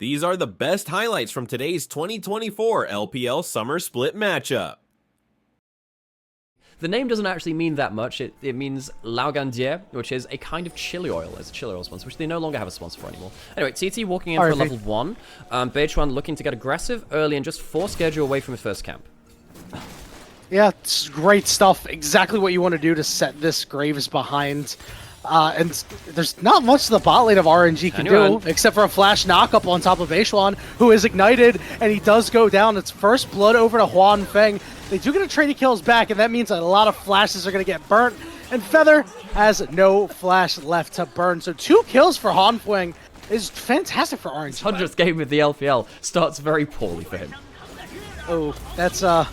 These are the best highlights from today's 2024 LPL Summer Split matchup. The name doesn't actually mean that much. It means Laugandier, which is a kind of chili oil. It's a chili oil sponsor, which they no longer have a sponsor for anymore. Anyway, TT walking in for level 1. Beichuan looking to get aggressive early and just force Geju away from his first camp. Yeah, it's great stuff. Exactly what you want to do to set this Graves behind. And there's not much the bot lane of RNG can do, except for a flash knockup on top of Beichuan, who is ignited, and he does go down. It's first blood over to Huan Feng. They do get a trade kills back, and that means that a lot of flashes are going to get burnt, and Feather has no flash left to burn. So 2 kills for Huan Feng is fantastic for RNG. His 100th game with the LPL starts very poorly for him. Oh, that's a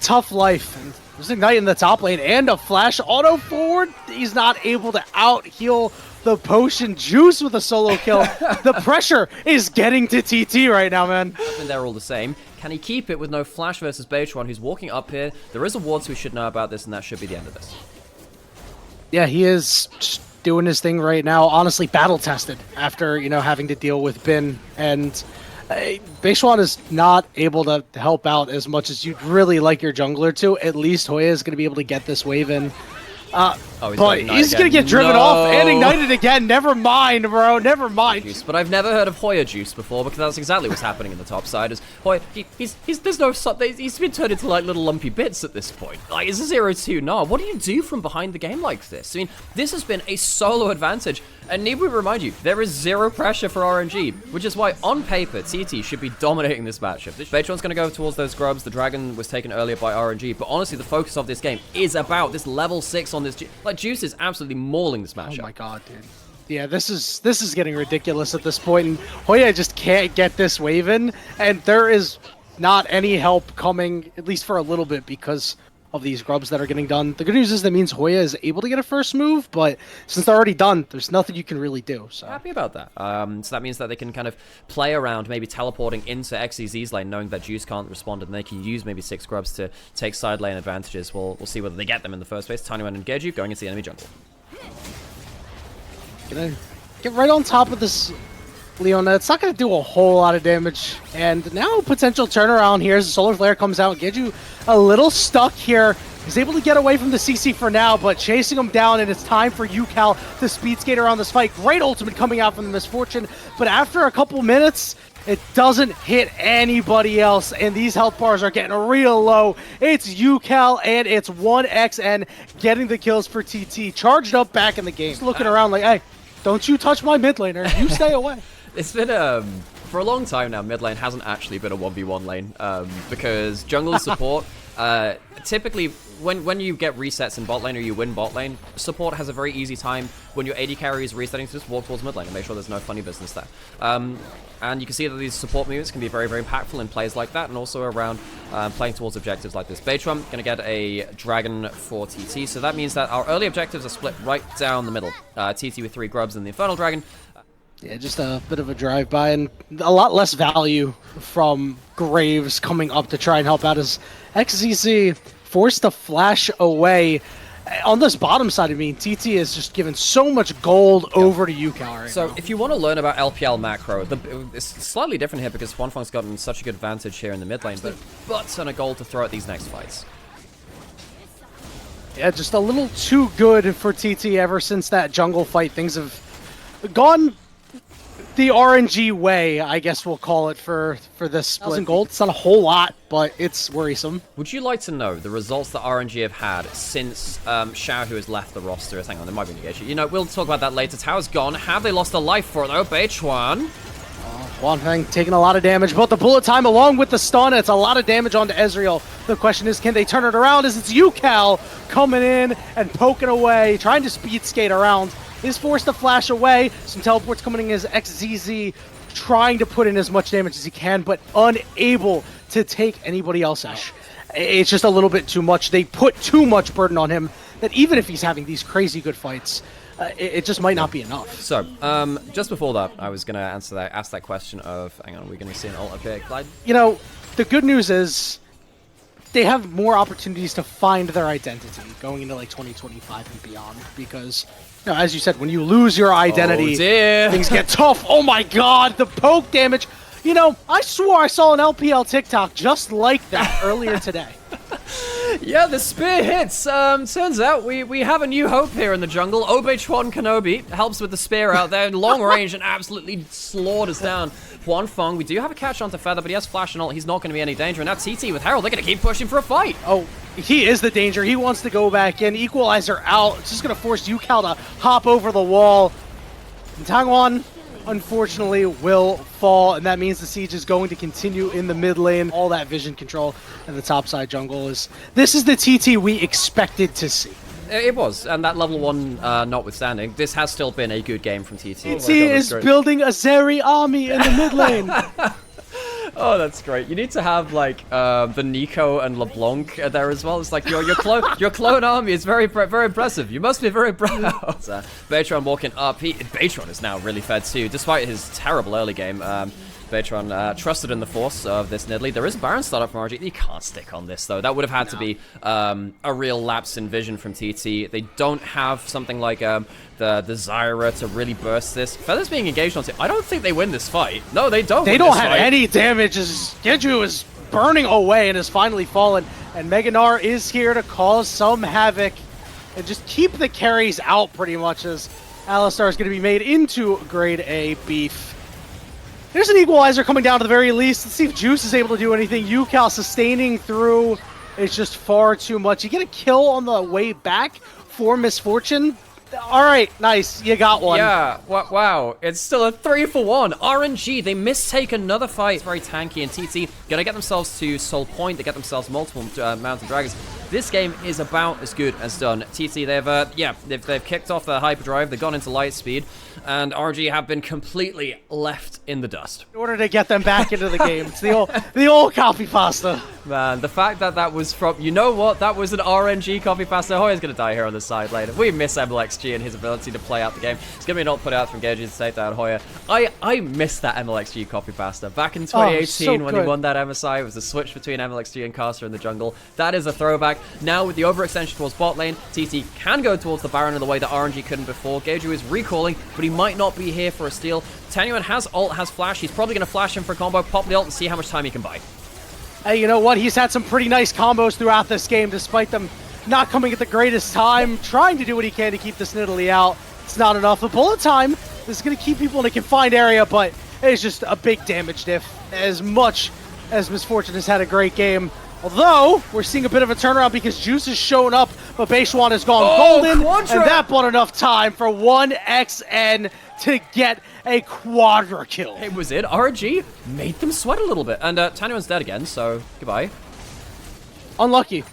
tough life. And there's Ignite in the top lane and a flash auto forward. He's not able to out heal the potion juice with a solo kill. The pressure is getting to TT right now, man. And they're all the same. Can he keep it with no flash versus Beichuan, who's walking up here? There is a ward, so we should know about this, and that should be the end of this. Yeah, he is just doing his thing right now. Honestly, battle tested after, having to deal with Bin, and Beichuan is not able to help out as much as you'd really like your jungler to. At least Hoya is going to be able to get this wave in. But he's going to get driven off and ignited again. Never mind, bro. Never mind. Juice. But I've never heard of Hoya juice before, because that's exactly what's happening in the top side. Is Hoya, he's been turned into like little lumpy bits at this point. Like, it's a 0-2 nah. What do you do from behind the game like this? I mean, this has been a solo advantage. And need we remind you, there is zero pressure for RNG, which is why, on paper, TT should be dominating this matchup. Beichuan's going to go towards those grubs. The dragon was taken earlier by RNG, but honestly, the focus of this game is about this level 6 on this. Like, Juice is absolutely mauling this matchup. Oh my god, dude. Yeah, this is getting ridiculous at this point, and Hoya just can't get this wave in, and there is not any help coming, at least for a little bit, because of these grubs that are getting done. The good news is that means Hoya is able to get a first move, but since they're already done, there's nothing you can really do. So happy about that. So that means that they can kind of play around, maybe teleporting into XEZ's lane, knowing that Juice can't respond, and they can use maybe 6 grubs to take side lane advantages. We'll see whether they get them in the first place. Tinywan and Geju going into the enemy jungle. Gonna get right on top of this Leona. It's not going to do a whole lot of damage. And now potential turnaround here as the Solar Flare comes out. Geju a little stuck here. He's able to get away from the CC for now, but chasing him down, and it's time for UCal to speed skate around this fight. Great ultimate coming out from the Misfortune, but after a couple minutes, it doesn't hit anybody else, and these health bars are getting real low. It's UCal, and it's 1XN getting the kills for TT. Charged up back in the game. Just looking around like, hey, don't you touch my mid laner. You stay away. It's been for a long time now, mid lane hasn't actually been a 1v1 lane, because jungle support, typically when you get resets in bot lane or you win bot lane, support has a very easy time when your AD carry is resetting to just walk towards mid lane and make sure there's no funny business there. And you can see that these support moves can be very, very impactful in plays like that, and also around playing towards objectives like this. Beichuan going to get a dragon for TT, so that means that our early objectives are split right down the middle. TT with 3 grubs and the Infernal Dragon. Yeah, just a bit of a drive-by, and a lot less value from Graves coming up to try and help out as XZC forced to flash away. On this bottom side, I mean, TT is just given so much gold over to UCal right now. If you want to learn about LPL macro, it's slightly different here because Huanfeng's gotten such a good advantage here in the mid lane, but butts on a gold to throw at these next fights. Yeah, just a little too good for TT ever since that jungle fight. Things have gone the RNG way, I guess we'll call it, for this split. 1,000 gold, it's not a whole lot, but it's worrisome. Would you like to know the results that RNG have had since Xiao, who has left the roster? Hang on, there might be negation. You know, we'll talk about that later. Tower's gone. Have they lost a life for it, though? Beichuan. Huanfeng taking a lot of damage, but the bullet time along with the stun, it's a lot of damage onto Ezreal. The question is, can they turn it around as it's UCal coming in and poking away, trying to speed skate around. Is forced to flash away. Some teleports coming in as XZZ, trying to put in as much damage as he can, but unable to take anybody else out. It's just a little bit too much. They put too much burden on him that even if he's having these crazy good fights, it just might not be enough. So, just before that, I was going to ask that question of, hang on, are we going to see an ult up here? Clyde? You know, the good news is they have more opportunities to find their identity going into like 2025 and beyond, because you know, as you said, when you lose your identity, things get tough. Oh my god, the poke damage. You know, I swore I saw an LPL TikTok just like that earlier today. Yeah, the spear hits. Turns out we have a new hope here in the jungle. Obe-Chuan Kenobi helps with the spear out there in long range and absolutely slaughters down Huan Feng. We do have a catch onto Feather, but he has Flash and ult. He's not going to be any danger. And now TT with Herald, they're going to keep pushing for a fight. Oh, he is the danger. He wants to go back in. Equalizer out. It's just going to force Yukao to hop over the wall. And Tangwan, unfortunately, will fall, and that means the siege is going to continue in the mid lane. All that vision control in the topside jungle is... This is the TT we expected to see. It was, and that level 1 notwithstanding, this has still been a good game from TT. TT is building a Zeri army in the mid lane. Oh, that's great. You need to have, like, the Nico and LeBlanc there as well. It's like, your clone army is very impressive. You must be very proud. Beitron walking up. Beitron is now really fed too, despite his terrible early game. Beitron trusted in the force of this Nidalee. There is a Baron startup from RG. You can't stick on this, though. That would have had to be a real lapse in vision from TT. They don't have something like the Zyra to really burst this. Feather's being engaged on it. I don't think they win this fight. No, they don't. They don't have any damage. Geju is burning away and has finally fallen. And Meganar is here to cause some havoc and just keep the carries out pretty much, as Alistar is going to be made into grade A beef. There's an equalizer coming down to the very least. Let's see if Juice is able to do anything. Yukao sustaining through is just far too much. You get a kill on the way back for Misfortune. All right, nice. You got one. Yeah, wow. It's still a 3-for-1. RNG, they mistake another fight. It's very tanky, and TT gonna get themselves to Soul Point. They get themselves multiple Mountain Dragons. This game is about as good as done. TT, they've kicked off their hyperdrive. They've gone into light speed, and RNG have been completely left in the dust. In order to get them back into the game, it's the old copy pasta. Man, the fact that was from, you know what, that was an RNG copy pasta. Hoya's gonna die here on the side later. We miss MLXG and his ability to play out the game. It's gonna be not put out from Gage to take that Hoya. I miss that MLXG copy pasta. Back in 2018 when he won that MSI, it was the switch between MLXG and Caster in the jungle. That is a throwback. Now with the overextension towards bot lane, TT can go towards the Baron in the way that RNG couldn't before. Geju is recalling, but he might not be here for a steal. Tanyuan has ult, has flash. He's probably gonna flash him for a combo, pop the ult, and see how much time he can buy. Hey, you know what? He's had some pretty nice combos throughout this game, despite them not coming at the greatest time, trying to do what he can to keep this Nidalee out. It's not enough. The bullet time is going to keep people in a confined area, but it's just a big damage diff. As much as Misfortune has had a great game. Although, we're seeing a bit of a turnaround because Juice has shown up, but Beishwan has gone golden, and that bought enough time for 1xN to get a quadra kill. It was it. RNG made them sweat a little bit. And Tanyuan's dead again, so goodbye. Unlucky.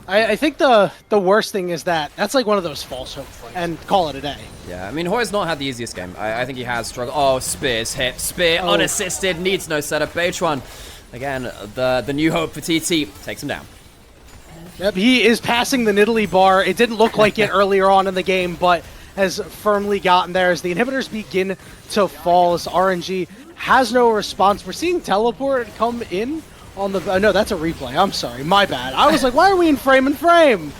I think the worst thing is that's like one of those false hope fights, and call it a day. Yeah, I mean, Hoya's not had the easiest game. I think he has struggled. Oh, Spear's hit. Spear unassisted, needs no setup. Beitron, again, the new hope for TT, takes him down. Yep, he is passing the Nidalee bar. It didn't look like it earlier on in the game, but has firmly gotten there as the inhibitors begin to fall, as RNG has no response. We're seeing teleport come in on the... no, that's a replay. I'm sorry. My bad. I was like, why are we in frame and frame?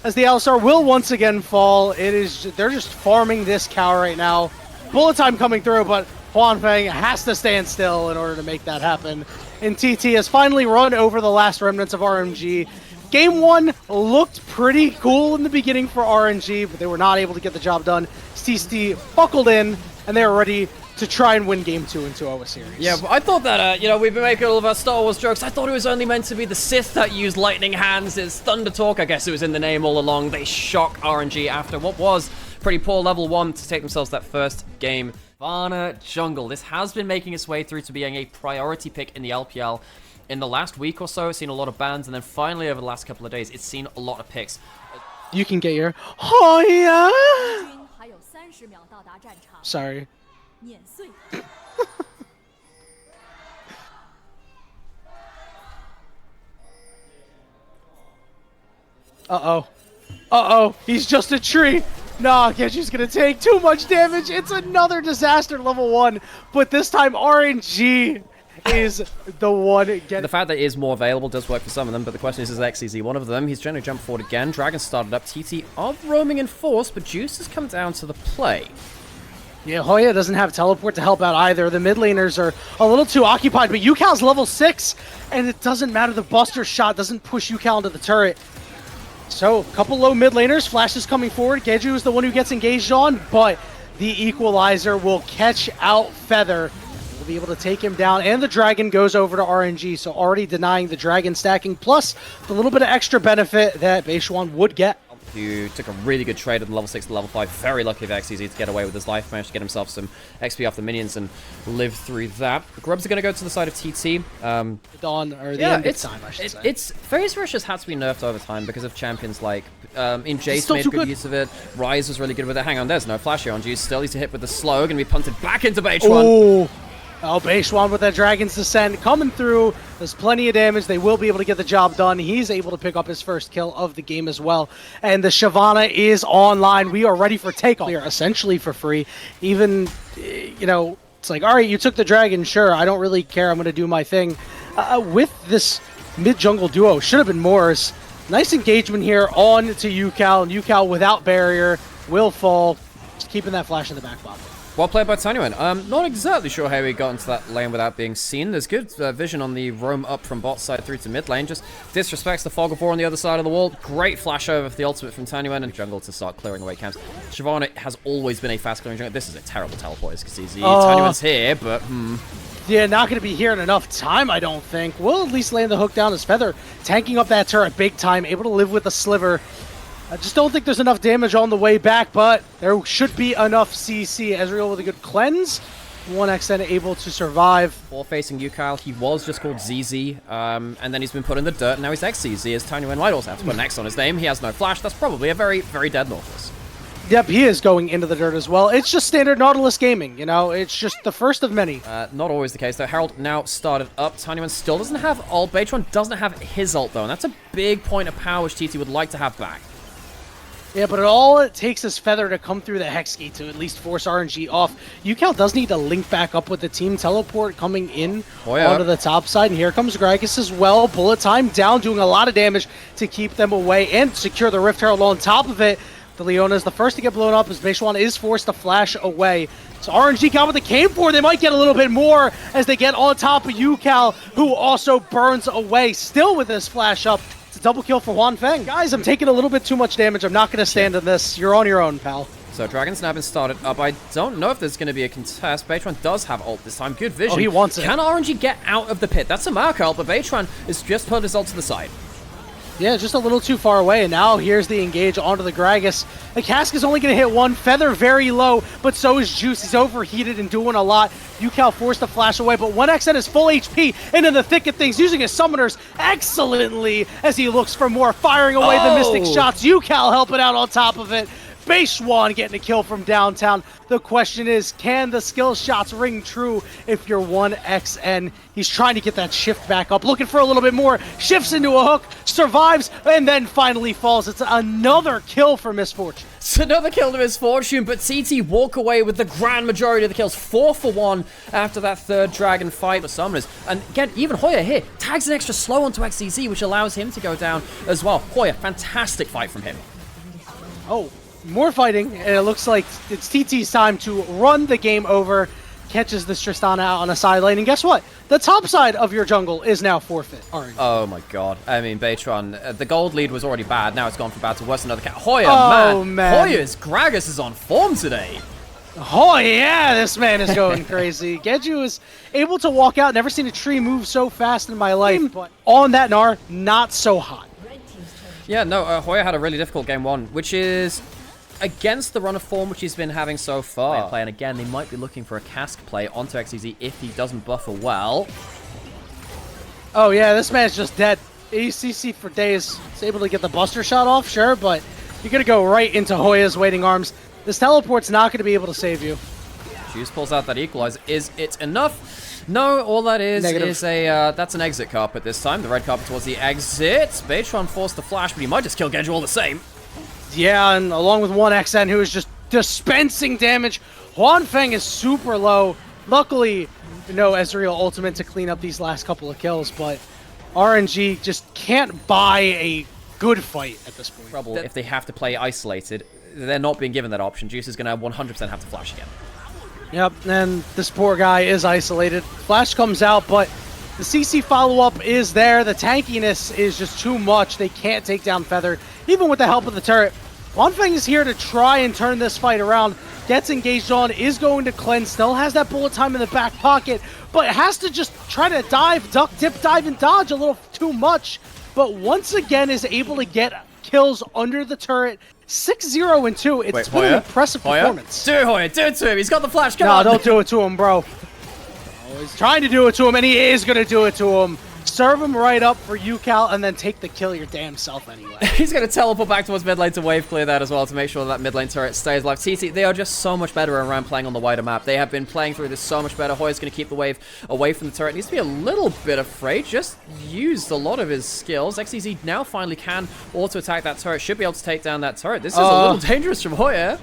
As the Alistar will once again fall. They're just farming this cow right now. Bullet time coming through, but Huan Feng has to stand still in order to make that happen. And TT has finally run over the last remnants of RNG. Game 1 looked pretty cool in the beginning for RNG, but they were not able to get the job done. TT buckled in, and they were ready to try and win Game 2 in 2-0 series. Yeah, but I thought that, we've been making all of our Star Wars jokes. I thought it was only meant to be the Sith that used lightning hands. It's Thunder Talk. I guess it was in the name all along. They shock RNG after what was pretty poor level 1 to take themselves that first game. Varna Jungle. This has been making its way through to being a priority pick in the LPL. In the last week or so, it's seen a lot of bans, and then finally over the last couple of days, it's seen a lot of picks. You can get your... Oh, yeah! Sorry. Uh-oh. He's just a tree. Nah, Genji's gonna take too much damage. It's another disaster level 1, but this time RNG is the one getting... The fact that it is more available does work for some of them, but the question is XCZ one of them? He's trying to jump forward again. Dragon started up. TT of roaming in force, but Juice has come down to the play. Yeah, Hoya doesn't have teleport to help out either. The mid laners are a little too occupied, but Yukal's level 6, and it doesn't matter. The Buster shot doesn't push Yukal into the turret. So, a couple low mid laners. Flash is coming forward. Geju is the one who gets engaged on, but the Equalizer will catch out Feather. We'll be able to take him down, and the Dragon goes over to RNG, so already denying the Dragon stacking, plus the little bit of extra benefit that Beishuan would get. Who took a really good trade at the level 6 to level 5. Very lucky of XCZ to get away with his life. Managed to get himself some XP off the minions and live through that. Grubs are going to go to the side of TT. Dawn, or the end of time, I should say. It's Phase Rush has had to be nerfed over time because of champions like Jace made good use of it. Ryze was really good with it. Hang on, there's no flash here on Juice. Still needs to hit with the slow. Going to be punted back into Beishuan. Oh, Beishuan with that Dragon's Descent coming through. There's plenty of damage. They will be able to get the job done. He's able to pick up his first kill of the game as well. And the Shyvana is online. We are ready for takeoff. We are essentially for free. Even, you know, it's like, all right, you took the Dragon. Sure, I don't really care. I'm going to do my thing. With this mid-jungle duo, should have been Moors. Nice engagement here on to Yukal. And Yukal without barrier will fall. Just keeping that flash in the back pocket. Well played by Tanyuan. Not exactly sure how he got into that lane without being seen. There's good vision on the roam up from bot side through to mid lane. Just disrespects the Fog of War on the other side of the wall. Great flash over for the ultimate from Tanyuan and jungle to start clearing away camps. Shyvana has always been a fast clearing jungle. This is a terrible teleport as easy. Tanyuan's here, but Yeah, not going to be here in enough time, I don't think. We'll at least land the hook down as Feather, tanking up that turret big time, able to live with the sliver. I just don't think there's enough damage on the way back, but there should be enough CC. Ezreal with a good cleanse. 1xN able to survive. Before facing Yukal, he was just called ZZ, and then he's been put in the dirt, and now he's XCZ, as Tanyuan might also have to put an X on his name. He has no flash. That's probably a very, very dead Nautilus. Yep, he is going into the dirt as well. It's just standard Nautilus gaming, you know? It's just the first of many. Not always the case, though. Herald now started up. Tanyuan still doesn't have ult. Beitron doesn't have his ult, though, and that's a big point of power which TT would like to have back. Yeah, but all it takes is Feather to come through the Hex Gate to at least force RNG off. Yukal does need to link back up with the team teleport coming in onto the top side. And here comes Gragas as well. Bullet time down, doing a lot of damage to keep them away and secure the Rift Herald on top of it. The Leona is the first to get blown up as Beishuan is forced to flash away. So RNG got what they came for. They might get a little bit more as they get on top of Yukal, who also burns away. Still with this flash up. It's a double kill for Juan Feng. Guys, I'm taking a little bit too much damage. I'm not going to stand in this. You're on your own, pal. So Dragon's now been started up. I don't know if there's going to be a contest. Beitron does have ult this time. Good vision. Oh, he wants it. Can RNG get out of the pit? That's a mark ult, but Beitron has just put his ult to the side. Yeah, just a little too far away, and now here's the engage onto the Gragas. The cask is only going to hit one. Feather very low, but so is Juice. He's overheated and doing a lot. Yukal forced to flash away, but 1xN is full HP and in the thick of things, using his summoners excellently as he looks for more, firing away the Mystic shots. Yukal helping out on top of it. Beishuan getting a kill from downtown. The question is, can the skill shots ring true if you're 1xN? He's trying to get that shift back up, looking for a little bit more. Shifts into a hook, survives, and then finally falls. It's another kill for Misfortune. It's another kill to Misfortune, but TT walk away with the grand majority of the kills. 4 for 1 after that third dragon fight with summoners. And again, even Hoya here tags an extra slow onto XCZ, which allows him to go down as well. Hoya, fantastic fight from him. Oh. More fighting, and it looks like it's TT's time to run the game over. Catches this Tristana out on a side lane, and guess what? The top side of your jungle is now forfeit. Oh my god. I mean, Beitron, the gold lead was already bad. Now it's gone from bad to worse. Another cat. Hoya, man. Hoya's Gragas is on form today. Oh yeah, this man is going crazy. Geju is able to walk out. Never seen a tree move so fast in my life. But on that Gnar, not so hot. Yeah, no, Hoya had a really difficult game 1, which is against the run of form which he's been having so far. And again, they might be looking for a cask play onto XCZ if he doesn't buffer well. Oh yeah, this man's just dead. ACC for days. He's able to get the Buster shot off, sure, but you're going to go right into Hoya's waiting arms. This teleport's not going to be able to save you. Juice pulls out that equalizer. Is it enough? No, all that is that's an exit carpet this time. The red carpet towards the exit. Beitron forced the flash, but he might just kill Genju all the same. Yeah, and along with 1xN, who is just dispensing damage. Juan Feng is super low. Luckily, no Ezreal ultimate to clean up these last couple of kills, but RNG just can't buy a good fight at this point. Trouble if they have to play isolated. They're not being given that option. Juice is going to 100% have to flash again. Yep, and this poor guy is isolated. Flash comes out, but the CC follow-up is there. The tankiness is just too much. They can't take down Feather, even with the help of the turret. Wanfeng is here to try and turn this fight around. Gets engaged on, is going to cleanse, still has that bullet time in the back pocket, but has to just try to dive, duck, dip, dive, and dodge a little too much. But once again is able to get kills under the turret. 6-0 and 2. It's been an impressive performance. Do it, Hoya. Do it to him. He's got the flash. Come on. No, don't do it to him, bro. Oh, he's trying to do it to him, and he is going to do it to him. Serve him right up for UCal, and then take the kill your damn self anyway. He's going to teleport back towards mid lane to wave clear that as well to make sure that mid lane turret stays alive. TT, they are just so much better around playing on the wider map. They have been playing through this so much better. Hoya's going to keep the wave away from the turret. Needs to be a little bit afraid. Just used a lot of his skills. XEZ now finally can auto-attack that turret. Should be able to take down that turret. This is a little dangerous from Hoya.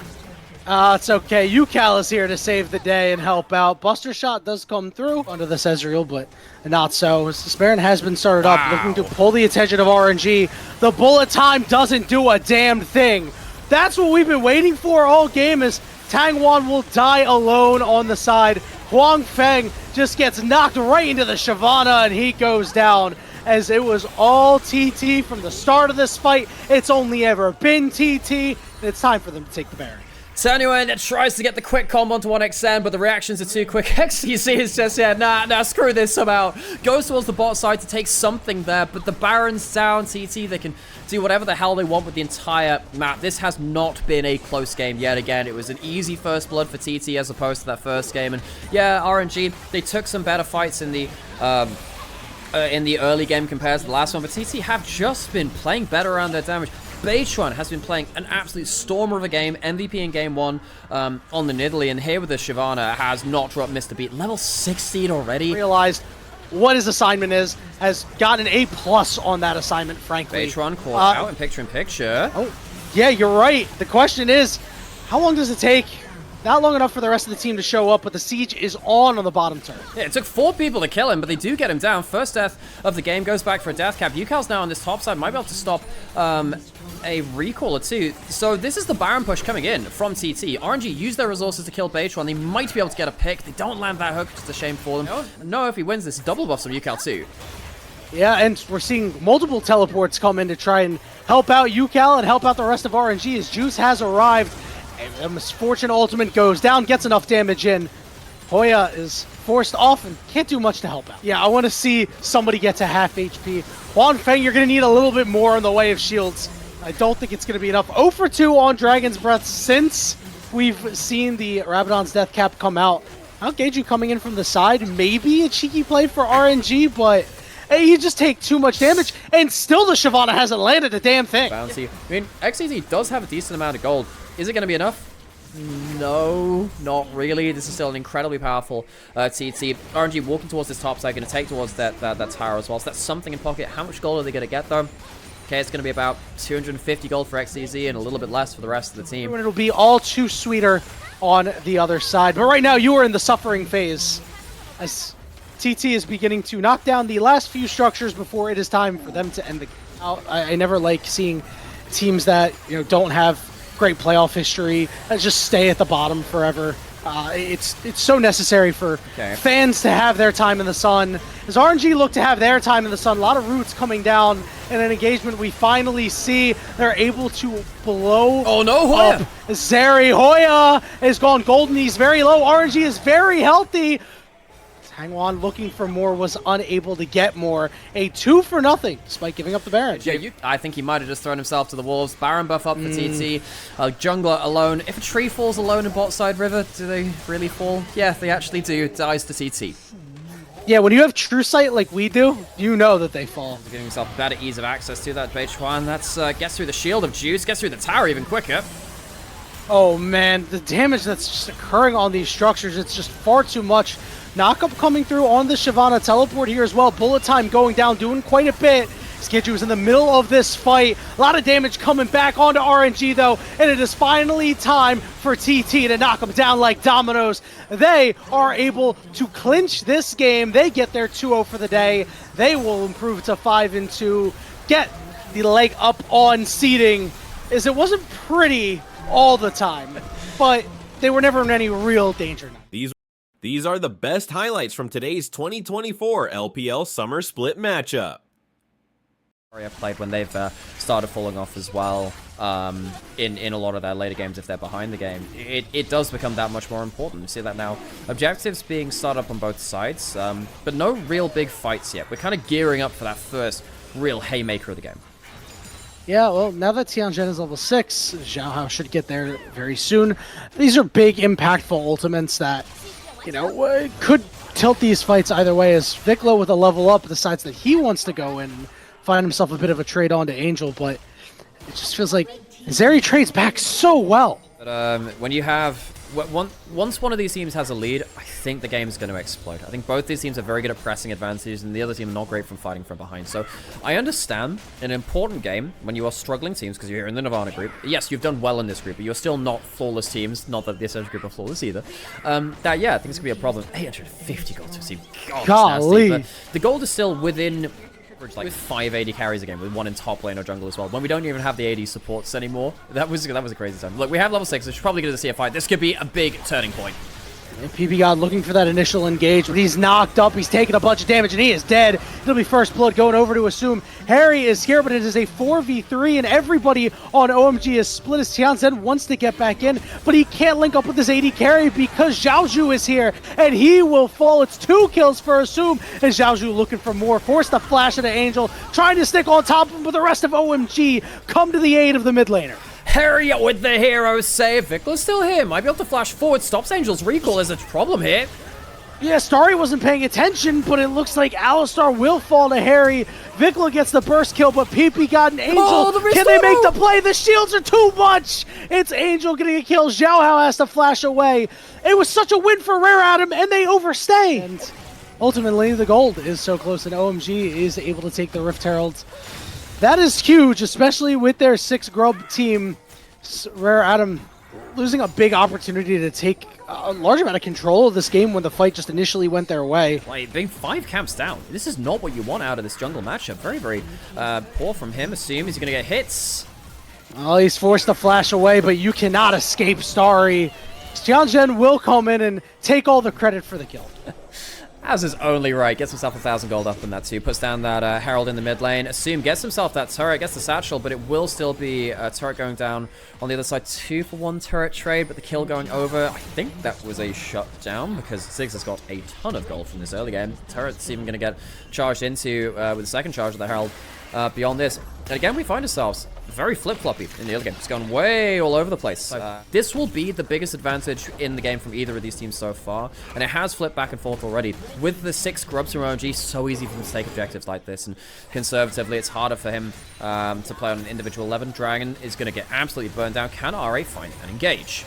It's okay. UCal is here to save the day and help out. Buster shot does come through under the Ezreal, but not so. As the Baron has been started up, looking to pull the attention of RNG. The bullet time doesn't do a damn thing. That's what we've been waiting for all game, is Tangwan will die alone on the side. Huang Feng just gets knocked right into the Shyvana, and he goes down. As it was all TT from the start of this fight. It's only ever been TT, and it's time for them to take the Baron. Tanuen tries to get the quick combo onto 1xN, but the reactions are too quick. XTC is just, nah, screw this somehow. Goes towards the bot side to take something there, but the Baron's down. TT, they can do whatever the hell they want with the entire map. This has not been a close game yet again. It was an easy first blood for TT as opposed to that first game. And yeah, RNG, they took some better fights in the early game compared to the last one, but TT have just been playing better around their damage. Beitron has been playing an absolute stormer of a game, MVP in game 1 on the Nidalee, and here with the Shyvana has not dropped Mr. Beat. Level 16 already. Realized what his assignment is, has gotten an A+ on that assignment, frankly. Beitron caught out in picture-in-picture. Oh, yeah, you're right. The question is, how long does it take? Not long enough for the rest of the team to show up, but the siege is on the bottom turret. Yeah, it took 4 people to kill him, but they do get him down. First death of the game goes back for a death cap. UCal's now on this top side, might be able to stop a recall or two. So this is the Baron push coming in from TT. RNG use their resources to kill Beitron. They might be able to get a pick. They don't land that hook, just a shame for them. No, if he wins this, double buffs from UCal too. Yeah, and we're seeing multiple teleports come in to try and help out UCal and help out the rest of RNG as Juice has arrived. A Misfortune ultimate goes down, gets enough damage in. Hoya is forced off and can't do much to help out. Yeah, I want to see somebody get to half HP. Huan Feng, you're going to need a little bit more in the way of shields. I don't think it's going to be enough. 0 for 2 on Dragon's Breath since we've seen the Rabadon's Death Cap come out. I'll gauge you coming in from the side. Maybe a cheeky play for RNG, but hey, you just take too much damage, and still the Shyvana hasn't landed a damn thing. Bouncy. I mean, XEZ does have a decent amount of gold. Is it going to be enough? No, not really. This is still an incredibly powerful TT. RNG walking towards this top side, going to take towards that tower as well. So that's something in pocket. How much gold are they going to get, though? Okay, it's going to be about 250 gold for XEZ and a little bit less for the rest of the team. It'll be all too sweeter on the other side. But right now, you are in the suffering phase as TT is beginning to knock down the last few structures before it is time for them to end the game out. I never like seeing teams that don't have great playoff history and just stay at the bottom forever. It's so necessary for fans to have their time in the sun. As RNG look to have their time in the sun, a lot of roots coming down in an engagement we finally see. They're able to blow Hoya! Zeri. Hoya has gone golden. He's very low. RNG is very healthy. Hangwan looking for more, was unable to get more. A 2 for nothing, despite giving up the Baron. Yeah, I think he might have just thrown himself to the wolves. Baron buff up for TT. Jungler alone. If a tree falls alone in bot side river, do they really fall? Yeah, they actually do. Dies to TT. Yeah, when you have true sight like we do, you know that they fall. Giving himself better ease of access to that Beitron. That's gets through the shield of Juice, gets through the tower even quicker. Oh man, the damage that's just occurring on these structures, it's just far too much. Knockup coming through on the Shyvana teleport here as well. Bullet time going down, doing quite a bit. Skidju is in the middle of this fight. A lot of damage coming back onto RNG though, and it is finally time for TT to knock them down like dominoes. They are able to clinch this game. They get their 2-0 for the day. They will improve to 5-2, get the leg up on seeding, as it wasn't pretty all the time, but they were never in any real danger now. These are the best highlights from today's 2024 LPL Summer Split matchup. Played when they've started falling off as well in a lot of their later games if they're behind the game. It does become that much more important. You see that now. Objectives being started up on both sides, but no real big fights yet. We're kind of gearing up for that first real haymaker of the game. Yeah, well, now that Tianjin is level 6, Zhao Hao should get there very soon. These are big, impactful ultimates that, you know, could tilt these fights either way, as Vikla with a level up decides that he wants to go in and find himself a bit of a trade on to Angel, but it just feels like Zeri trades back so well. But when you have... Once one of these teams has a lead, I think the game is going to explode. I think both these teams are very good at pressing advantages, and the other team are not great from fighting from behind. So I understand an important game when you are struggling teams, because you're in the Nirvana group. Yes, you've done well in this group, but you're still not flawless teams. Not that this group are flawless either. That, yeah, I think it's going to be a problem. 850 gold to see. Golly. But the gold is still within... like 5 AD carries a game with one in top lane or jungle as well. When we don't even have the AD supports anymore, that was a crazy time. Look, we have level 6, so we're probably going to see a fight. This could be a big turning point. And PP God looking for that initial engage, but he's knocked up, he's taking a bunch of damage, and he is dead. It'll be first blood going over to Assume. Harry is here, but it is a 4v3, and everybody on OMG is split as Tianzhen wants to get back in, but he can't link up with his AD carry because Zhaozhu is here, and he will fall. It's 2 kills for Assume, and Zhaozhu looking for more, forced to flash into Angel, trying to stick on top of him, but the rest of OMG come to the aid of the mid laner. Harry with the hero save. Vikla's still here. Might be able to flash forward. Stops Angel's recall. There's a problem here. Yeah, Starry wasn't paying attention, but it looks like Alistar will fall to Harry. Vikla gets the burst kill, but PP got an Angel. Can they make the play? The shields are too much. It's Angel getting a kill. Zhao Hao has to flash away. It was such a win for Rare Adam, and they overstay. And ultimately, the gold is so close, and OMG is able to take the Rift Herald. That is huge, especially with their 6 Grub team. Rare Adam losing a big opportunity to take a large amount of control of this game when the fight just initially went their way. Like, being 5 camps down. This is not what you want out of this jungle matchup. Very, very poor from him. Assume he's going to get hits. Well, he's forced to flash away, but you cannot escape Starry. Tianzhen will come in and take all the credit for the kill. As is only right. Gets himself 1,000 gold up in that too. Puts down that Herald in the mid lane. Assume gets himself that turret, gets the satchel, but it will still be a turret going down on the other side. 2-for-1 turret trade, but the kill going over. I think that was a shutdown because Ziggs has got a ton of gold from this early game. Turret's even going to get charged into with the second charge of the Herald beyond this. And again, we find ourselves very flip-floppy in the early game. It's gone way all over the place. This will be the biggest advantage in the game from either of these teams so far, and it has flipped back and forth already. With the 6 grubs from OMG, so easy for him to take objectives like this, and conservatively, it's harder for him to play on an individual 11. Dragon is going to get absolutely burned down. Can RA find and engage?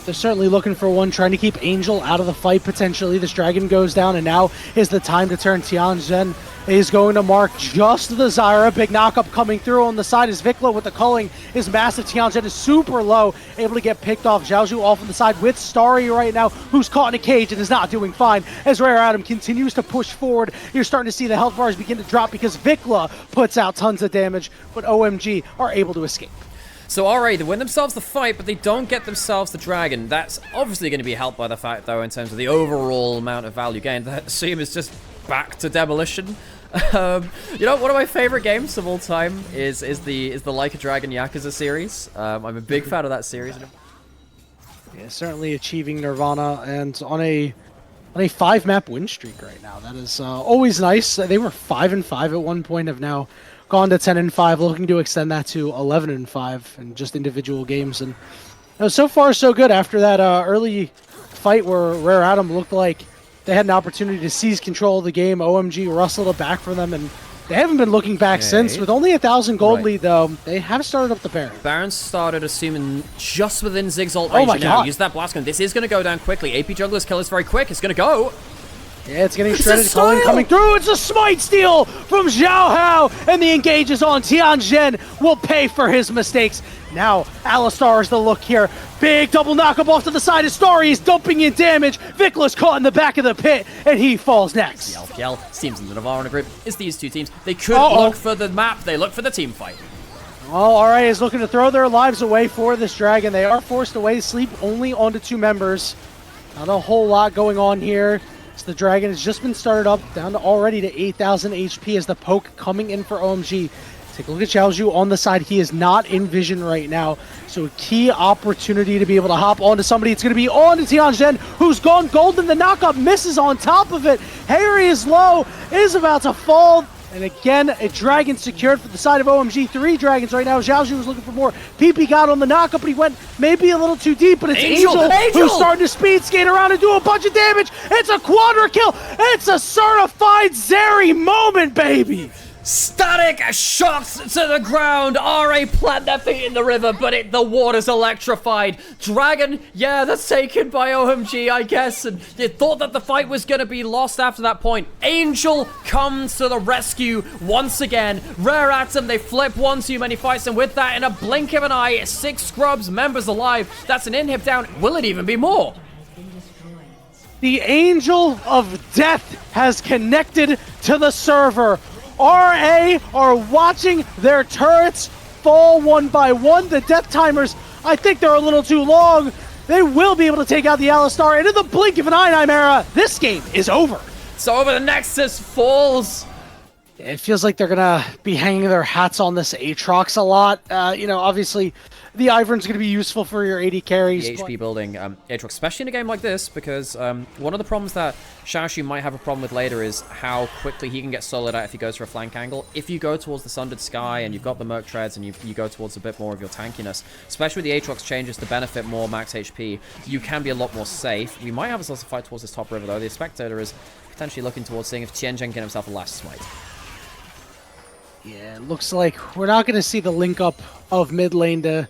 They're certainly looking for one, trying to keep Angel out of the fight potentially. This Dragon goes down, and now is the time to turn. Tianzhen is going to mark just the Zyra. Big knockup coming through on the side as Vikla with the culling is massive. Tianzhen is super low, able to get picked off. Zhaozhu off on the side with Starry right now, who's caught in a cage and is not doing fine. As Rare Adam continues to push forward, you're starting to see the health bars begin to drop because Vikla puts out tons of damage, but OMG are able to escape. So RA, they win themselves the fight, but they don't get themselves the dragon. That's obviously going to be helped by the fact, though, in terms of the overall amount of value gained. That Assume is just back to demolition. You know, one of my favorite games of all time is the Like a Dragon Yakuza series. I'm a big fan of that series. Yeah, certainly achieving Nirvana and on a 5-map win streak right now. That is always nice. They were 5-5 at one point, have now gone to 10-5, looking to extend that to 11-5 in just individual games. And so far, so good. After that early fight where Rare Adam looked like they had an opportunity to seize control of the game, OMG rustled it back for them, and they haven't been looking back since. With only 1,000 gold lead, though, they have started up the Baron. Baron started assuming just within Ziggs ult range. Oh my God. Use that blast gun. This is going to go down quickly. AP Jungler's kill is very quick. It's going to go. Yeah, it's getting shredded. Culling coming through. It's a smite steal from Zhao Hao, and the engage is on. Tianzhen will pay for his mistakes. Now, Alistar is the look here. Big double knockup off to the side of Starry. He's dumping in damage. Vikla's caught in the back of the pit, and he falls next. The LPL teams in the Nirvana group is these two teams. They could look for the map. They look for the team fight. Oh, alright, is looking to throw their lives away for this dragon. They are forced away, sleep only onto 2 members. Not a whole lot going on here. So the dragon has just been started up, down to already to 8,000 HP as the poke coming in for OMG. Take a look at Xiaozhu on the side. He is not in vision right now. So a key opportunity to be able to hop onto somebody. It's going to be on to Tianzhen, who's gone golden. The knockup misses on top of it. Harry is low, is about to fall. And again, a dragon secured for the side of OMG. 3 dragons right now. Xiaozhu was looking for more. PP got on the knockup, but he went maybe a little too deep. But it's Angel who's starting to speed skate around and do a bunch of damage. It's a quadra kill. It's a certified Zeri moment, baby. Static shots to the ground. RA planted their feet in the river, but the water's electrified. Dragon, yeah, that's taken by OMG, I guess. And you thought that the fight was going to be lost after that point. Angel comes to the rescue once again. Rare Atom, they flip one too many fights. And with that, in a blink of an eye, 6 Scrubs members alive. That's an inhib down. Will it even be more? The Angel of Death has connected to the server. RA are watching their turrets fall one by one. The death timers, I think they're a little too long. They will be able to take out the Alistar, and in the blink of an eye, Nymera, this game is over. So over the Nexus falls. It feels like they're gonna be hanging their hats on this Aatrox a lot. You know, obviously, the Ivern's gonna be useful for your AD carries. The HP building Aatrox, especially in a game like this, because one of the problems that Xiaoxu might have a problem with later is how quickly he can get soloed out if he goes for a flank angle. If you go towards the Sundered Sky and you've got the Merc Treads and you go towards a bit more of your tankiness, especially with the Aatrox changes to benefit more max HP, you can be a lot more safe. We might have ourselves a fight towards this top river though. The Spectator is potentially looking towards seeing if Tianzhen can get himself a last smite. Yeah, it looks like we're not going to see the link up of mid lane to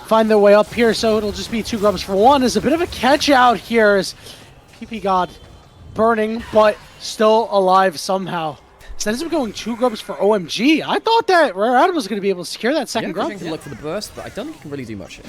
find their way up here, so it'll just be 2 grubs for 1. Is a bit of a catch out here as PP God burning, but still alive somehow. So that ends up going 2 grubs for OMG. I thought that Rare Adam was going to be able to secure that second grub. I can look for the burst, but I don't think he can really do much here.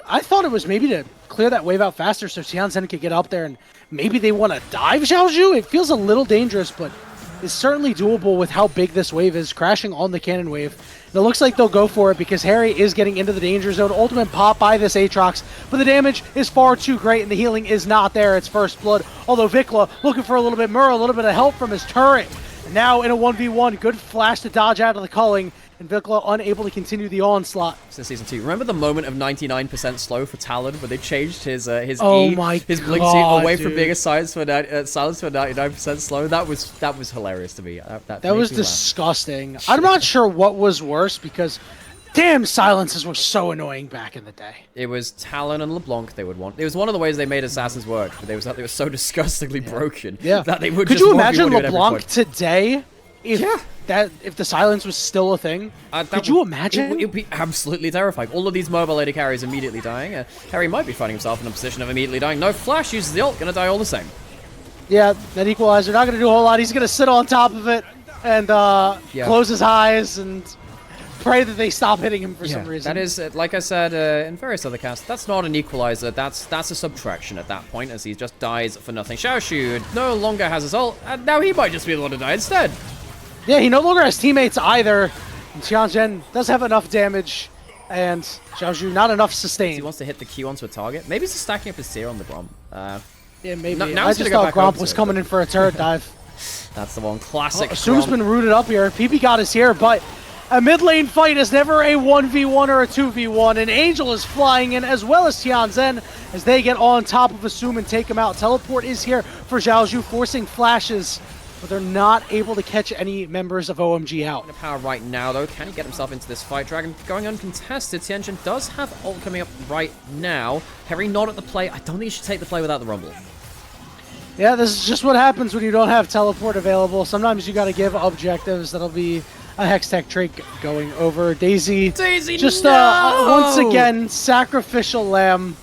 I thought it was maybe to clear that wave out faster so Tianzhen could get up there and maybe they want to dive Xiaozhu. It feels a little dangerous, but is certainly doable with how big this wave is, crashing on the cannon wave. And it looks like they'll go for it because Harry is getting into the danger zone. Ultimate pop by this Aatrox, but the damage is far too great and the healing is not there. It's first blood, although Vikla looking for a little bit more, a little bit of help from his turret. And now in a 1v1, good flash to dodge out of the culling, and Vikla unable to continue the onslaught. Since season 2, remember the moment of 99% slow for Talon where they changed his his oh E, my his blink God, away dude. from being a silence to a 99% slow? That was hilarious to me. That was disgusting. I'm not sure what was worse because damn silences were so annoying back in the day. It was Talon and LeBlanc they would want. It was one of the ways they made Assassins work, but they were so disgusly broken that they would Could just you want imagine people to do it every LeBlanc point. today if the silence was still a thing? Could you imagine? It would be absolutely terrifying. All of these mobile AD carries immediately dying. Harry might be finding himself in a position of immediately dying. No flash, uses the ult, gonna die all the same. Yeah, that equalizer, not gonna do a whole lot. He's gonna sit on top of it and close his eyes and pray that they stop hitting him for some reason. That is, like I said in various other casts, that's not an equalizer, that's a subtraction at that point, as he just dies for nothing. Xiaoxu no longer has his ult, and now he might just be the one to die instead. Yeah, he no longer has teammates either. And Tianzhen does have enough damage, and Xiaozhu not enough sustain. He wants to hit the Q onto a target. Maybe he's just stacking up his seer on the Grom. Yeah, maybe. Now I just thought Gromp was coming in for a turret dive. That's the one. Classic. Su's been rooted up here. PP God is here, but a mid lane fight is never a 1v1 or a 2v1, and Angel is flying in as well as Tianzhen as they get on top of Asum and take him out. Teleport is here for Xiaozhu, forcing flashes, but they're not able to catch any members of OMG out. Power right now, though. Can he get himself into this fight? Dragon going uncontested. Tianzhen does have ult coming up right now. Harry not at the play. I don't think he should take the play without the rumble. Yeah, this is just what happens when you don't have teleport available. Sometimes you got to give objectives. That'll be a Hextech trait going over. Daisy just once again, sacrificial lamb.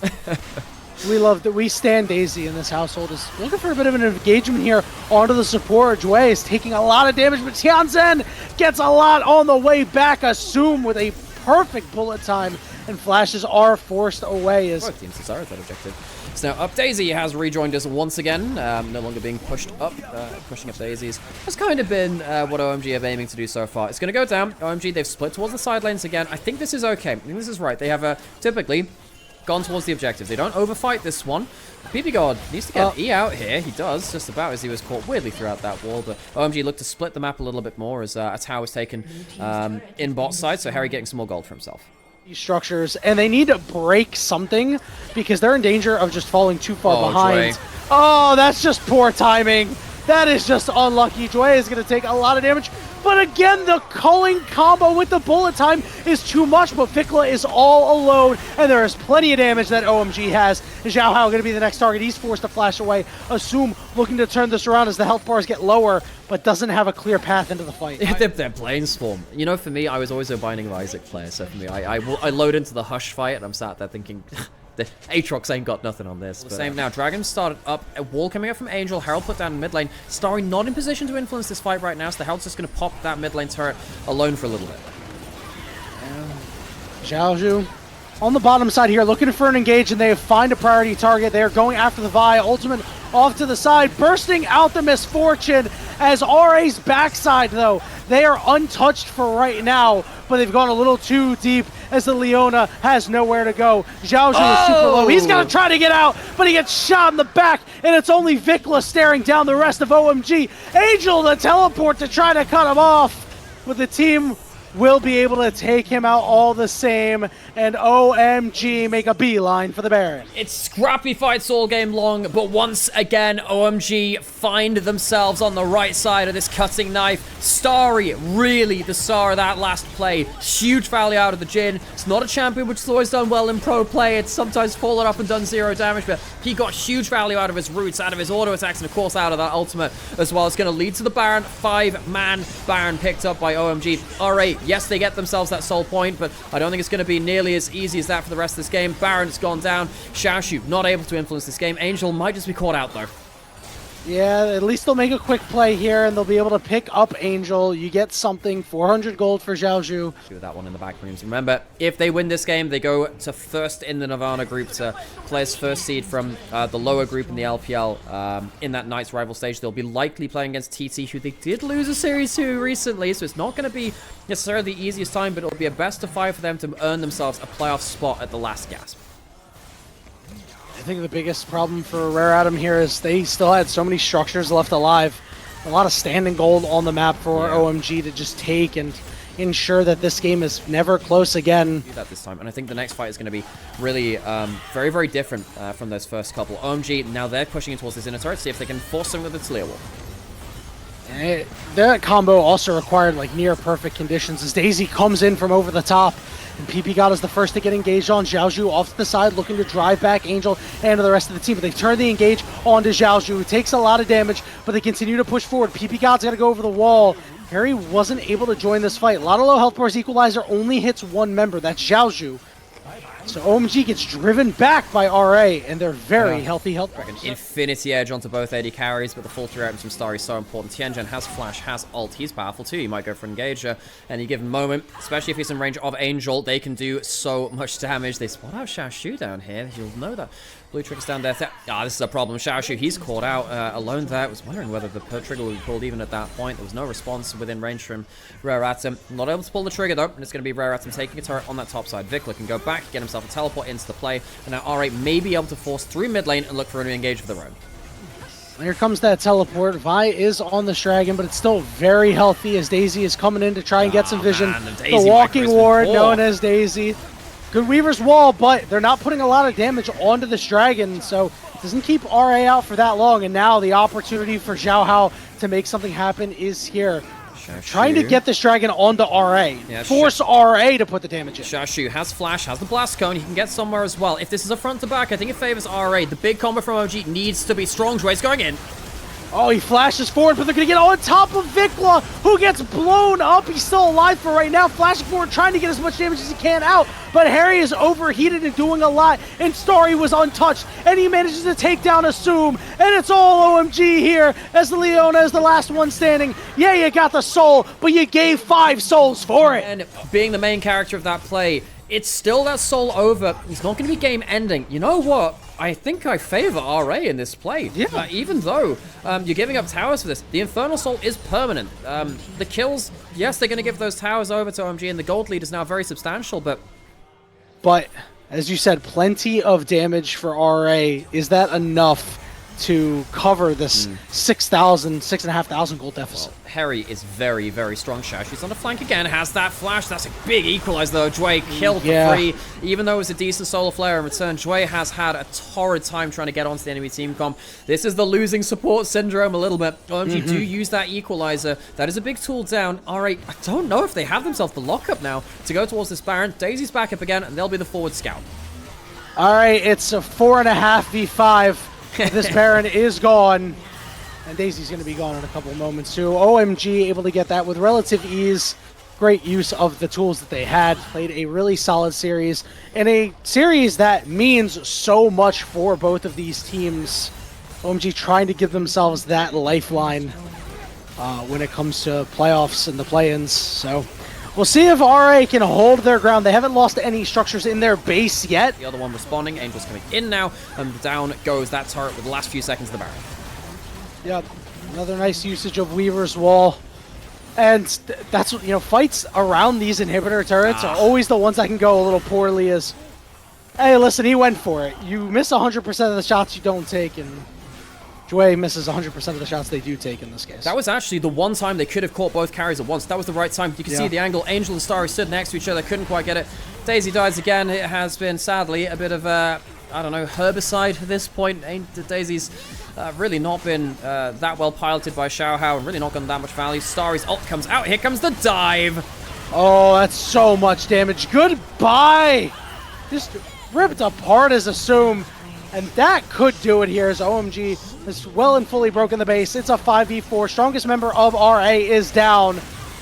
We love that. We stand Daisy in this household. Is looking for a bit of an engagement here onto the support. Jue is taking a lot of damage, but Tianzhen gets a lot on the way back. Assume with a perfect bullet time, and flashes are forced away as both teams desire that objective. So now up Daisy has rejoined us once again, no longer being pushed up, pushing up Daisies. That's kind of been what OMG are aiming to do so far. It's going to go down. OMG, they've split towards the side lanes again. I think this is okay. I think this is right. They have typically gone towards the objective. They don't overfight this one. PP God needs to get E out here. He does, just about, as he was caught weirdly throughout that wall. But OMG looked to split the map a little bit more as a tower was taken in bot side. So Harry getting some more gold for himself. Structures, and they need to break something because they're in danger of just falling too far behind. Dre. Oh, that's just poor timing. That is just unlucky. Joy is going to take a lot of damage. But again, the culling combo with the bullet time is too much, but Vikla is all alone, and there is plenty of damage that OMG has. Xiao Hao going to be the next target. He's forced to flash away. Assume looking to turn this around as the health bars get lower, but doesn't have a clear path into the fight. They're playing Swarm. You know, for me, I was always a Binding of Isaac player, so for me, I load into the Hush fight, and I'm sat there thinking... The Aatrox ain't got nothing on this. Same now. Dragon started up. A wall coming up from Angel. Herald put down in mid lane. Starry not in position to influence this fight right now, so the Herald's just going to pop that mid lane turret alone for a little bit. Xiaozhu on the bottom side here, looking for an engage, and they find a priority target. They are going after the Vi. Ultimate off to the side, bursting out the Misfortune as RA's backside, though. They are untouched for right now, but they've gone a little too deep as the Leona has nowhere to go. Xiaozhu is super low. He's going to try to get out, but he gets shot in the back, and it's only Vikla staring down the rest of OMG. Angel to teleport to try to cut him off, but the team will be able to take him out all the same, and OMG make a beeline for the Baron. It's scrappy fights all game long, but once again, OMG find themselves on the right side of this cutting knife. Starry, really the star of that last play. Huge value out of the Jhin. It's not a champion which has always done well in pro play. It's sometimes fallen up and done 0 damage, but he got huge value out of his roots, out of his auto attacks, and of course out of that ultimate as well. It's going to lead to the Baron. 5-man Baron picked up by OMG. Alright, yes, they get themselves that soul point, but I don't think it's going to be nearly as easy as that for the rest of this game. Baron's gone down. Xiaoshu not able to influence this game. Angel might just be caught out, though. Yeah, at least they'll make a quick play here, and they'll be able to pick up Angel. You get something, 400 gold for Xiaozhu. Do that one in the back rooms. Remember, if they win this game, they go to first in the Nirvana group to play as first seed from the lower group in the LPL in that Knights rival stage. They'll be likely playing against TT, who they did lose a Series 2 recently, so it's not going to be necessarily the easiest time, but it'll be a best of 5 for them to earn themselves a playoff spot at the last gasp. I think the biggest problem for Rare Atom here is they still had so many structures left alive. A lot of standing gold on the map for OMG to just take and ensure that this game is never close again. Do that this time, and I think the next fight is going to be really very, very different from those first couple. OMG, now they're pushing in towards this inner turret, see if they can force them with the Talia wall. That combo also required like near perfect conditions as Daisy comes in from over the top. And PP God is the first to get engaged on. Xiaozhu off to the side looking to drive back Angel and the rest of the team. But they turn the engage onto Xiaozhu, who takes a lot of damage, but they continue to push forward. PP God's got to go over the wall. Harry wasn't able to join this fight. A lot of low health bars. Equalizer only hits one member. That's Xiaozhu. So OMG gets driven back by RA, and they're very healthy health bars. Infinity Edge onto both AD carries, but the full 3 items from Starry is so important. Tianjin has flash, has ult, he's powerful too. He might go for Engager any given moment, especially if he's in range of Angel. They can do so much damage. They spot out Xiaoshu down here. You'll know that. Blue trigger's down there. This is a problem. Xiaoshu, he's caught out alone there. I was wondering whether the trigger would be pulled even at that point. There was no response within range from Rare Atom. Not able to pull the trigger though, and it's going to be Rare Atom taking a turret on that top side. Vikla can go back, get himself a teleport into the play, and now R8 may be able to force through mid lane and look for a new engage of their own. Here comes that teleport. Vi is on the Dragon, but it's still very healthy as Daisy is coming in to try and get some vision. Man, the walking ward known as Daisy. Good Weaver's Wall, but they're not putting a lot of damage onto this Dragon, so it doesn't keep RA out for that long, and now the opportunity for Xiao Hao to make something happen is here. Trying to get this Dragon onto RA. Yeah, force RA to put the damage in. Xiaoshu has flash, has the blast cone. He can get somewhere as well. If this is a front to back, I think it favors RA. The big combo from OG needs to be strong. Dre's going in. Oh, he flashes forward, but they're going to get on top of Vikla, who gets blown up. He's still alive for right now, flashing forward, trying to get as much damage as he can out. But Harry is overheated and doing a lot, and Starry was untouched, and he manages to take down Assume, and it's all OMG here, as the Leona is the last one standing. Yeah, you got the soul, but you gave 5 souls for it. And being the main character of that play, it's still that soul over. It's not going to be game ending. You know what? I think I favor RA in this play. Yeah. Even though you're giving up towers for this, the Infernal Soul is permanent. The kills, yes, they're going to give those towers over to OMG, and the gold lead is now very substantial, but... But, as you said, plenty of damage for RA. Is that enough to cover this 6,500 gold deficit? Well, Harry is very, very strong. Shashu's on the flank again, has that flash. That's a big equalizer though. Jue killed for free. Even though it was a decent solar flare in return, Jue has had a torrid time trying to get onto the enemy team comp. This is the losing support syndrome a little bit. OMG do use that equalizer. That is a big tool down. Alright, I don't know if they have themselves the lockup now to go towards this Baron. Daisy's back up again, and they'll be the forward scout. Alright, it's a 4.5v5. This Baron is gone, and Daisy's going to be gone in a couple of moments too. OMG able to get that with relative ease. Great use of the tools that they had. Played a really solid series, and a series that means so much for both of these teams. OMG trying to give themselves that lifeline when it comes to playoffs and the play-ins. So we'll see if RA can hold their ground. They haven't lost any structures in their base yet. The other one responding. Angel's coming in now, and down goes that turret with the last few seconds of the Baron. Yep, another nice usage of Weaver's Wall. And that's what, you know, fights around these inhibitor turrets are always the ones that can go a little poorly as, hey, listen, he went for it. You miss 100% of the shots you don't take, and Jue misses 100% of the shots they do take in this case. That was actually the one time they could have caught both carries at once. That was the right time. You can see the angle. Angel and Starry stood next to each other, couldn't quite get it. Daisy dies again. It has been, sadly, a bit of a, I don't know, herbicide at this point. Daisy's really not been that well piloted by Xiaohao and really not gotten that much value. Starry's ult comes out. Here comes the dive. Oh, that's so much damage. Goodbye! Just ripped apart as assumed. And that could do it here as OMG has well and fully broken the base. It's a 5v4. Strongest member of RA is down.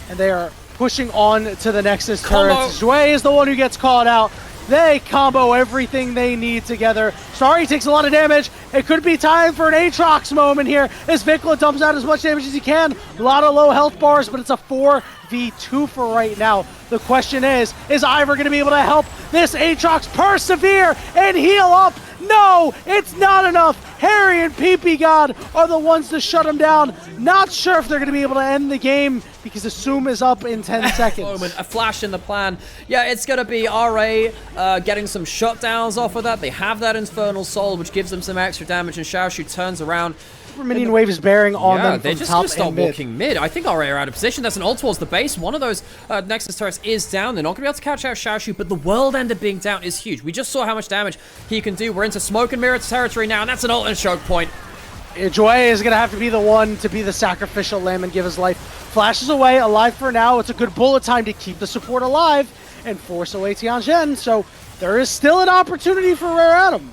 And they are pushing on to the Nexus turrets. Jue is the one who gets caught out. They combo everything they need together. Starry takes a lot of damage. It could be time for an Aatrox moment here as Vikla dumps out as much damage as he can. A lot of low health bars, but it's a 4v2 for right now. The question is Ivor going to be able to help this Aatrox persevere and heal up? No, it's not enough. Harry and PP God are the ones to shut him down. Not sure if they're going to be able to end the game because Assume is up in 10 seconds. Moment, a flash in the plan. Yeah, it's going to be RA getting some shutdowns off of that. They have that Infernal Soul, which gives them some extra damage, and Xiaoshu turns around. Minion wave is bearing on them they from just top stop and mid. walking mid. I think RA are out of position. That's an ult towards the base. One of those Nexus turrets is down. They're not going to be able to catch out Xiaoshu, but the World Ender being down is huge. We just saw how much damage he can do. We're into smoke and mirror territory now, and that's an ult and choke point. Jue is going to have to be the one to be the sacrificial lamb and give his life. Flashes away, alive for now. It's a good bullet time to keep the support alive and force away Tianjin. So there is still an opportunity for Rare Atom.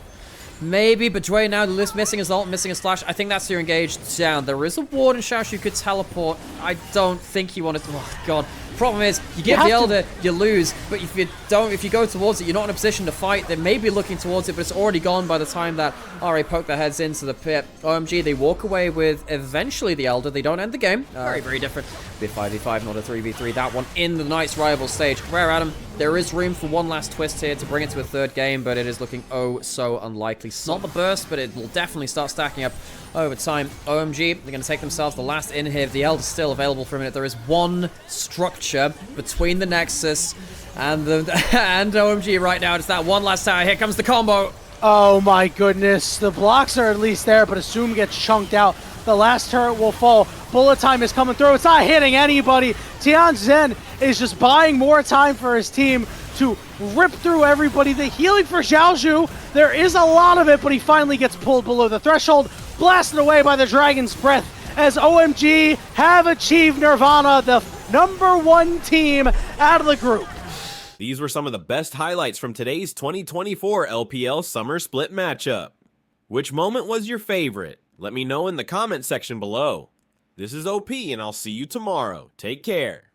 Maybe, but Jue now missing his ult, missing his flash. I think that's your engaged down. There is a ward and Xiaoshu could teleport. I don't think you want to... Oh, God. Problem is, you give the Elder, you lose. But if you go towards it, you're not in a position to fight. They may be looking towards it, but it's already gone by the time that RA poke their heads into the pit. OMG, they walk away with eventually the Elder. They don't end the game. Very, very different. Be a 5v5, not a 3v3. That one in the Knights rival stage. Rare Atom, there is room for one last twist here to bring it to a third game, but it is looking oh so unlikely. It's not the burst, but it will definitely start stacking up over time. OMG, they're going to take themselves the last inhib. The Elder's still available for a minute. There is one structure between the Nexus and OMG right now. It's that one last tower. Here comes the combo. Oh my goodness. The blocks are at least there, but Assume gets chunked out. The last turret will fall. Bullet time is coming through. It's not hitting anybody. Tianjin is just buying more time for his team to rip through everybody. The healing for Xiaoshu, there is a lot of it, but he finally gets pulled below the threshold, blasted away by the Dragon's Breath as OMG have achieved Nirvana, the #1 team out of the group. These were some of the best highlights from today's 2024 LPL Summer Split matchup. Which moment was your favorite? Let me know in the comment section below. This is OP, and I'll see you tomorrow. Take care.